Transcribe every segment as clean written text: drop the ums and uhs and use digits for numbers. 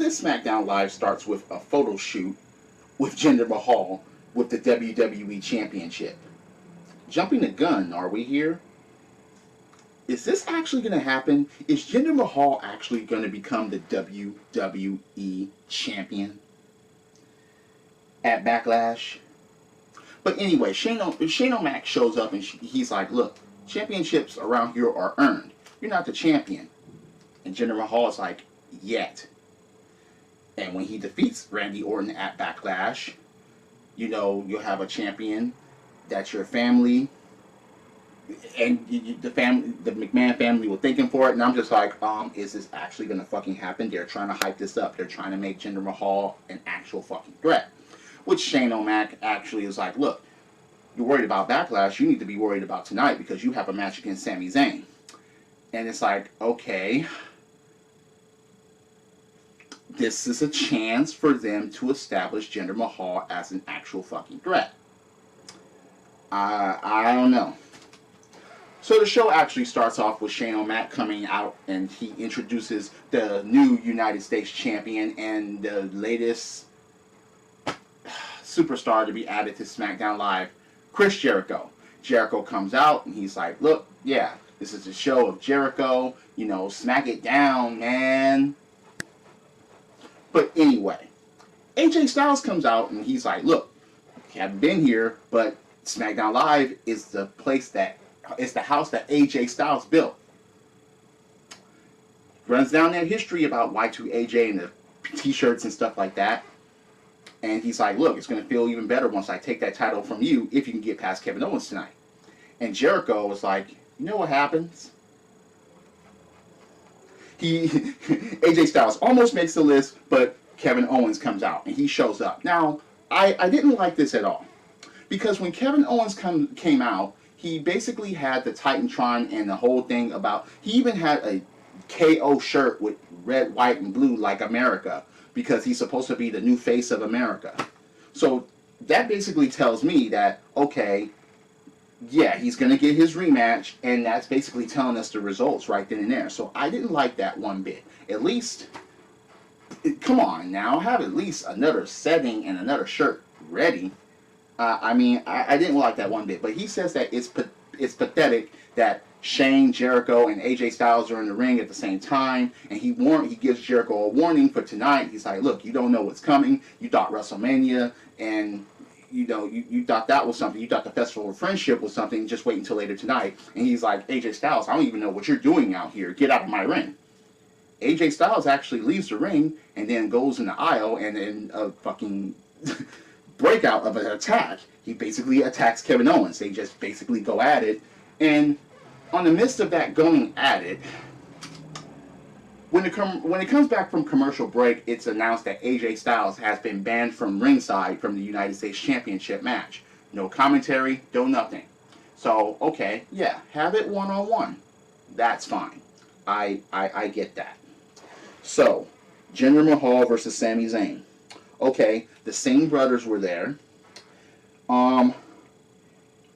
this SmackDown Live starts with a photo shoot with Jinder Mahal with the WWE Championship. Jumping the gun, are we here? Is this actually going to happen? Is Jinder Mahal actually going to become the WWE Champion at Backlash? But anyway, Shane O'Mac shows up and he's like, look, championships around here are earned. You're not the champion. And Jinder Mahal is like, yet. And when he defeats Randy Orton at Backlash, you know, you'll have a champion that your family and the McMahon family were thinking for it. And I'm just like, is this actually going to fucking happen? They're trying to hype this up. They're trying to make Jinder Mahal an actual fucking threat. Which Shane O'Mac actually is like, look, you're worried about Backlash. You need to be worried about tonight because you have a match against Sami Zayn. And it's like, okay, this is a chance for them to establish Jinder Mahal as an actual fucking threat. I don't know. So the show actually starts off with Shane O'Mac coming out and he introduces the new United States champion and the latest superstar to be added to SmackDown Live, Chris Jericho. Jericho comes out and he's like, look, yeah, this is a show of Jericho, you know, smack it down, man. But anyway, AJ Styles comes out and he's like, look, you haven't been here, but SmackDown Live is the place that, it's the house that AJ Styles built. Runs down that history about Y2AJ and the t-shirts and stuff like that. And he's like, look, it's going to feel even better once I take that title from you if you can get past Kevin Owens tonight. And Jericho was like, you know what happens? AJ Styles almost makes the list, but Kevin Owens comes out and he shows up. Now, I didn't like this at all. Because when Kevin Owens came out, he basically had the Titantron and the whole thing about, he even had a KO shirt with red, white, and blue like America. Because he's supposed to be the new face of America. So that basically tells me that, okay, yeah, he's going to get his rematch, and that's basically telling us the results right then and there. So I didn't like that one bit. At least, come on now, have at least another setting and another shirt ready. I mean, I didn't like that one bit. But he says that it's pathetic that Shane, Jericho, and AJ Styles are in the ring at the same time, and he gives Jericho a warning for tonight. He's like, look, you don't know what's coming. You thought WrestleMania, and you know, you thought that was something. You thought the Festival of Friendship was something. Just wait until later tonight. And he's like, AJ Styles, I don't even know what you're doing out here. Get out of my ring. AJ Styles actually leaves the ring and then goes in the aisle, and in a fucking breakout of an attack, he basically attacks Kevin Owens. They just basically go at it, and on the midst of that going at it, when it comes back from commercial break, it's announced that AJ Styles has been banned from ringside from the United States Championship match. No commentary, no nothing. So, okay, yeah, have it one-on-one. That's fine. I get that. So, Jinder Mahal versus Sami Zayn. Okay, the Singh brothers were there.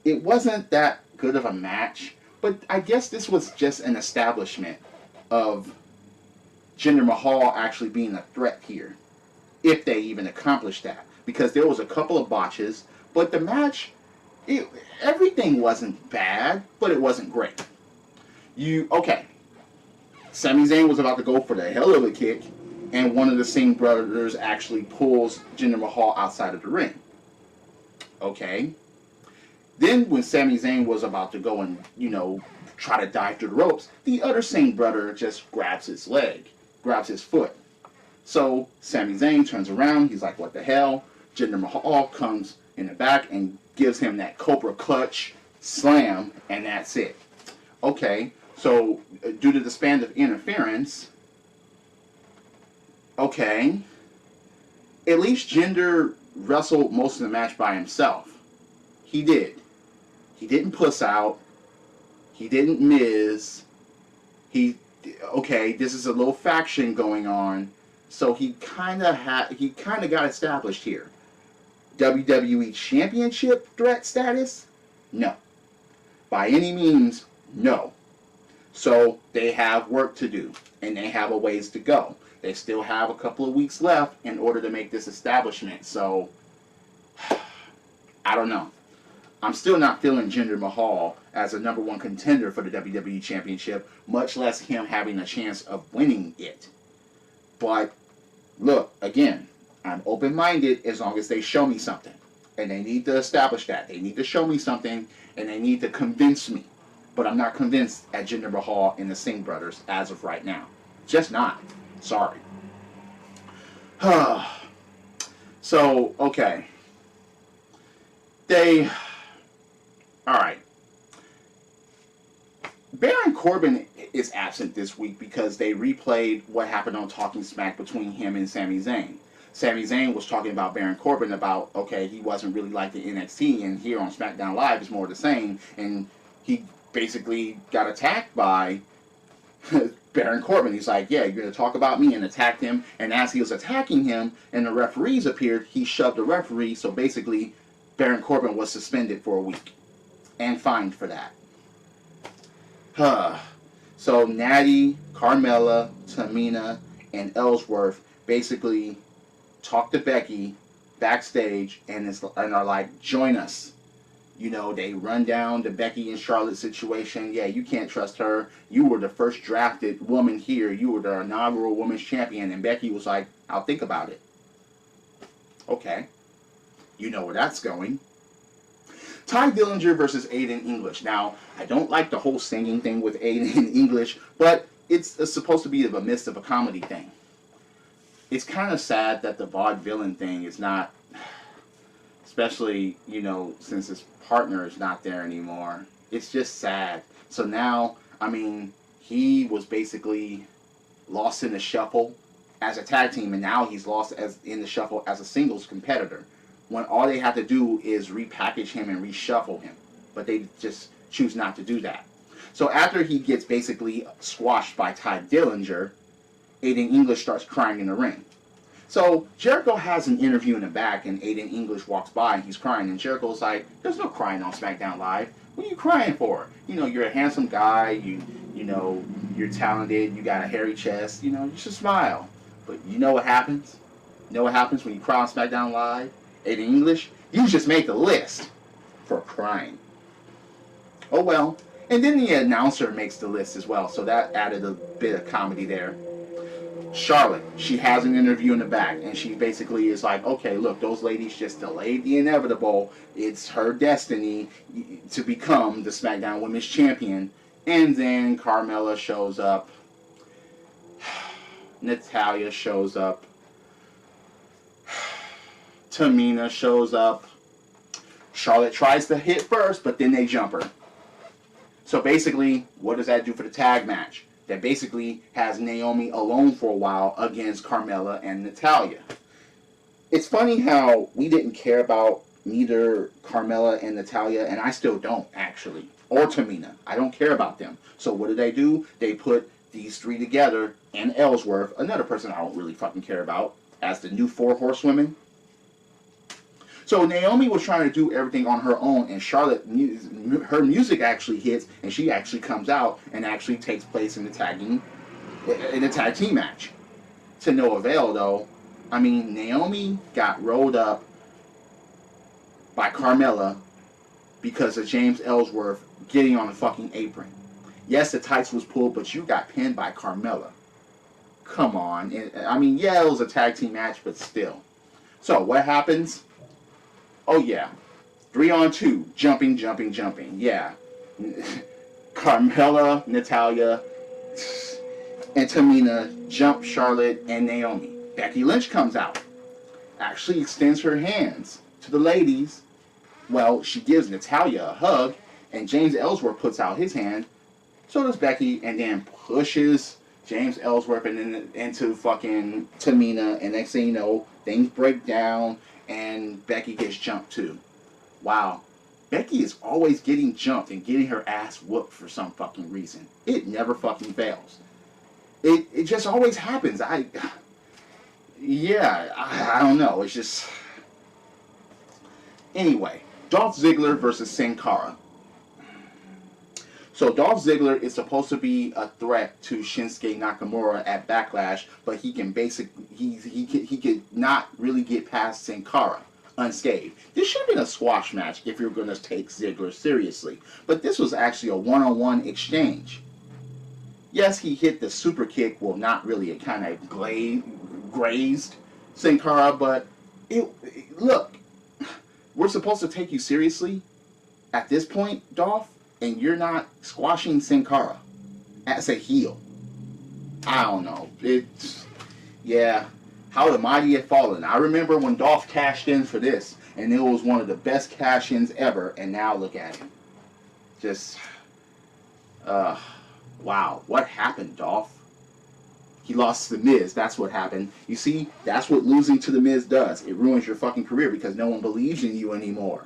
It wasn't that good of a match. But I guess this was just an establishment of Jinder Mahal actually being a threat here, if they even accomplished that. Because there was a couple of botches, but the match, everything wasn't bad, but it wasn't great. Okay, Sami Zayn was about to go for the hell of a kick, and one of the Singh brothers actually pulls Jinder Mahal outside of the ring. Okay. Then when Sami Zayn was about to go and, you know, try to dive through the ropes, the other Singh brother just grabs his leg, grabs his foot. So Sami Zayn turns around, he's like, what the hell? Jinder Mahal comes in the back and gives him that Cobra Clutch slam, and that's it. Okay, so due to the span of interference, okay, at least Jinder wrestled most of the match by himself. He did. He didn't puss out. He didn't miss. Okay, this is a little faction going on. So he kind of got established here. WWE Championship threat status? No. By any means, no. So they have work to do, and they have a ways to go. They still have a couple of weeks left in order to make this establishment. So, I don't know. I'm still not feeling Jinder Mahal as a number 1 contender for the WWE Championship, much less him having a chance of winning it. But, look, again, I'm open-minded as long as they show me something. And they need to establish that. They need to show me something, and they need to convince me. But I'm not convinced at Jinder Mahal and the Singh brothers as of right now. Just not. Sorry. So, okay. Alright. Baron Corbin is absent this week because they replayed what happened on Talking Smack between him and Sami Zayn. Sami Zayn was talking about Baron Corbin about, okay, he wasn't really like the NXT, and here on SmackDown Live is more the same, and he basically got attacked by Baron Corbin. He's like, yeah, you're going to talk about me, and attacked him, and as he was attacking him and the referees appeared, he shoved the referee, so basically Baron Corbin was suspended for a week and fined for that. So Natty, Carmella, Tamina, and Ellsworth basically talk to Becky backstage and are like, join us. You know, they run down the Becky and Charlotte situation. Yeah, you can't trust her. You were the first drafted woman here. You were the inaugural women's champion. And Becky was like, I'll think about it. Okay. You know where that's going. Ty Dillinger versus Aiden English. Now, I don't like the whole singing thing with Aiden English, but it's supposed to be a midst of a comedy thing. It's kind of sad that the vaudevillain thing is not, especially, you know, since his partner is not there anymore. It's just sad. So now, I mean, he was basically lost in the shuffle as a tag team, and now he's lost in the shuffle as a singles competitor, when all they have to do is repackage him and reshuffle him. But they just choose not to do that. So after he gets basically squashed by Ty Dillinger, Aiden English starts crying in the ring. So Jericho has an interview in the back, and Aiden English walks by and he's crying, and Jericho's like, there's no crying on SmackDown Live. What are you crying for? You know, you're a handsome guy, you know, you're talented, you got a hairy chest, you know, you should smile. But you know what happens? You know what happens when you cry on SmackDown Live? Aiden English, you just made the list for crying. Oh well. And then the announcer makes the list as well, so that added a bit of comedy there. Charlotte, she has an interview in the back, and she basically is like, okay, look, those ladies just delayed the inevitable. It's her destiny to become the SmackDown Women's Champion. And then Carmella shows up. Natalya shows up. Tamina shows up. Charlotte tries to hit first, but then they jump her. So basically, what does that do for the tag match? That basically has Naomi alone for a while against Carmella and Natalya. It's funny how we didn't care about neither Carmella and Natalya, and I still don't, actually. Or Tamina. I don't care about them. So what do? They put these three together, and Ellsworth, another person I don't really fucking care about, as the new 4 horsewomen. So Naomi was trying to do everything on her own, and Charlotte, her music actually hits, and she actually comes out and actually takes place in the tag team match. To no avail, though. I mean, Naomi got rolled up by Carmella because of James Ellsworth getting on the fucking apron. Yes, the tights was pulled, but you got pinned by Carmella. Come on. I mean, yeah, it was a tag team match, but still. So, what happens? Oh, yeah. 3-on-2. Jumping. Yeah. Carmella, Natalya, and Tamina jump Charlotte and Naomi. Becky Lynch comes out. Actually extends her hands to the ladies. Well, she gives Natalya a hug, and James Ellsworth puts out his hand. So does Becky, and then pushes James Ellsworth into fucking Tamina, and next thing you know, things break down, and Becky gets jumped too. Wow. Becky is always getting jumped and getting her ass whooped for some fucking reason. It never fucking fails. It just always happens. I don't know. It's just... Anyway, Dolph Ziggler versus Sin Cara. So Dolph Ziggler is supposed to be a threat to Shinsuke Nakamura at Backlash, but he can he could not really get past Sin Cara unscathed. This should have been a squash match if you're going to take Ziggler seriously, but this was actually a one-on-one exchange. Yes, he hit the super kick, well, not really, it kind of grazed Sin Cara, but look, we're supposed to take you seriously at this point, Dolph, and you're not squashing Sin Cara as a heel. I don't know. Yeah, how the mighty have fallen. I remember when Dolph cashed in for this, and it was one of the best cash-ins ever, and now look at him. Just, wow. What happened, Dolph? He lost to The Miz. That's what happened. You see, that's what losing to The Miz does. It ruins your fucking career because no one believes in you anymore.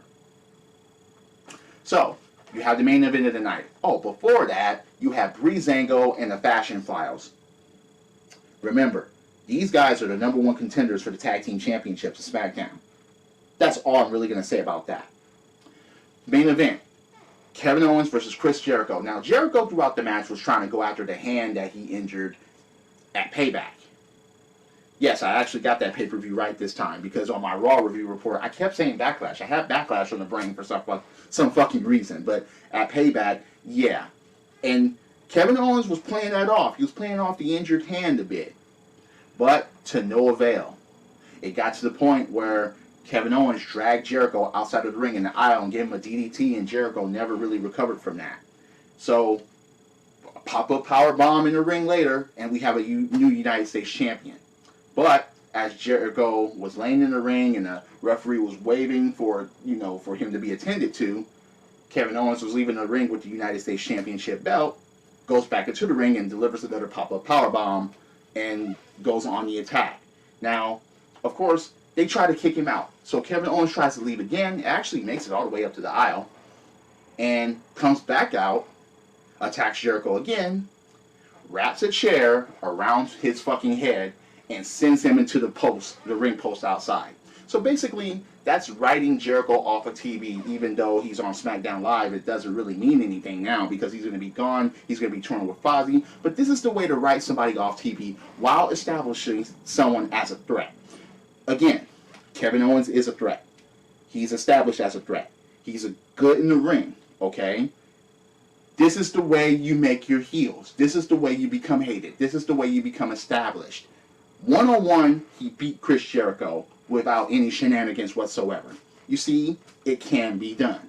So, you have the main event of the night. Oh, before that, you have Breezango and the Fashion Files. Remember, these guys are the #1 contenders for the Tag Team Championships of SmackDown. That's all I'm really going to say about that. Main event, Kevin Owens versus Chris Jericho. Now, Jericho throughout the match was trying to go after the hand that he injured at Payback. Yes, I actually got that pay-per-view right this time because on my Raw review report, I kept saying Backlash. I have Backlash on the brain for some fucking reason, but at Payback, yeah. And Kevin Owens was playing that off. He was playing off the injured hand a bit, but to no avail. It got to the point where Kevin Owens dragged Jericho outside of the ring in the aisle and gave him a DDT, and Jericho never really recovered from that. So, a pop-up power bomb in the ring later, and we have a new United States champion. But as Jericho was laying in the ring and the referee was waving for him to be attended to, Kevin Owens was leaving the ring with the United States Championship belt, goes back into the ring and delivers another pop-up powerbomb and goes on the attack. Now, of course, they try to kick him out. So Kevin Owens tries to leave again, actually makes it all the way up to the aisle, and comes back out, attacks Jericho again, wraps a chair around his fucking head, and sends him into the ring post outside. So basically, that's writing Jericho off of TV, even though he's on SmackDown Live. It doesn't really mean anything now because he's going to be gone. He's going to be touring with Fozzy. But this is the way to write somebody off TV while establishing someone as a threat. Again, Kevin Owens is a threat. He's established as a threat. He's good in the ring, okay? This is the way you make your heels. This is the way you become hated. This is the way you become established. One-on-one, he beat Chris Jericho without any shenanigans whatsoever. You see, it can be done.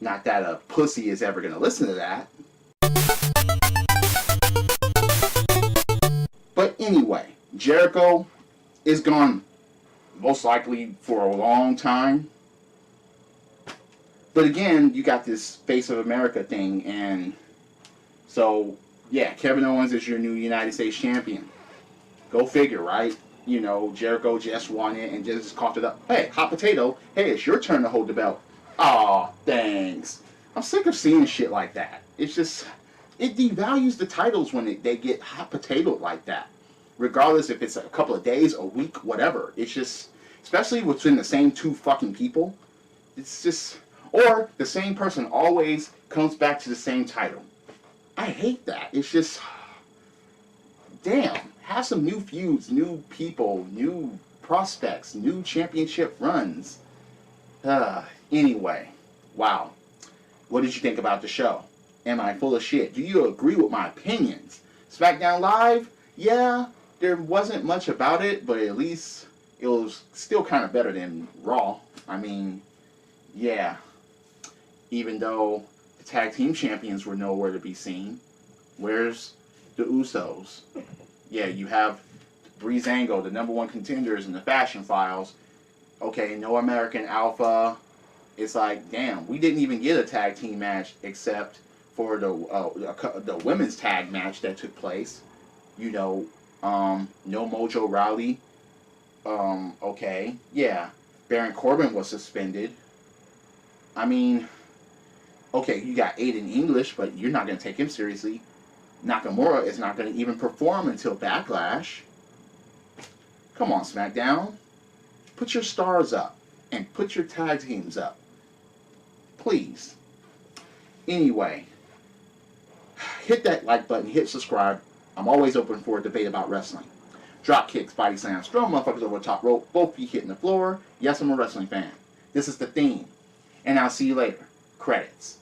Not that a pussy is ever going to listen to that. But anyway, Jericho is gone most likely for a long time. But again, you got this Face of America thing, and so, yeah, Kevin Owens is your new United States champion. Go figure, right? You know, Jericho just won it and just coughed it up. Hey, hot potato. Hey, it's your turn to hold the belt. Aw, thanks. I'm sick of seeing shit like that. It's just, it devalues the titles when they get hot potatoed like that. Regardless if it's a couple of days, a week, whatever. It's just, especially within the same two fucking people. It's just, or the same person always comes back to the same title. I hate that. It's just, damn. Have some new feuds, new people, new prospects, new championship runs. Anyway, wow. What did you think about the show? Am I full of shit? Do you agree with my opinions? SmackDown Live? Yeah, there wasn't much about it, but at least it was still kind of better than Raw. I mean, yeah. Even though the tag team champions were nowhere to be seen. Where's the Usos? Yeah, you have Breezango, the #1 contenders in the Fashion Files. Okay, no American Alpha. It's like, damn, we didn't even get a tag team match except for the women's tag match that took place. You know, no Mojo Rawley. Okay, yeah, Baron Corbin was suspended. I mean, okay, you got Aiden English, but you're not going to take him seriously. Nakamura is not going to even perform until Backlash. Come on, SmackDown. Put your stars up and put your tag teams up. Please. Anyway, hit that like button, hit subscribe. I'm always open for a debate about wrestling. Drop kicks, body slams, throw motherfuckers over the top rope, both feet hitting the floor. Yes, I'm a wrestling fan. This is the theme. And I'll see you later. Credits.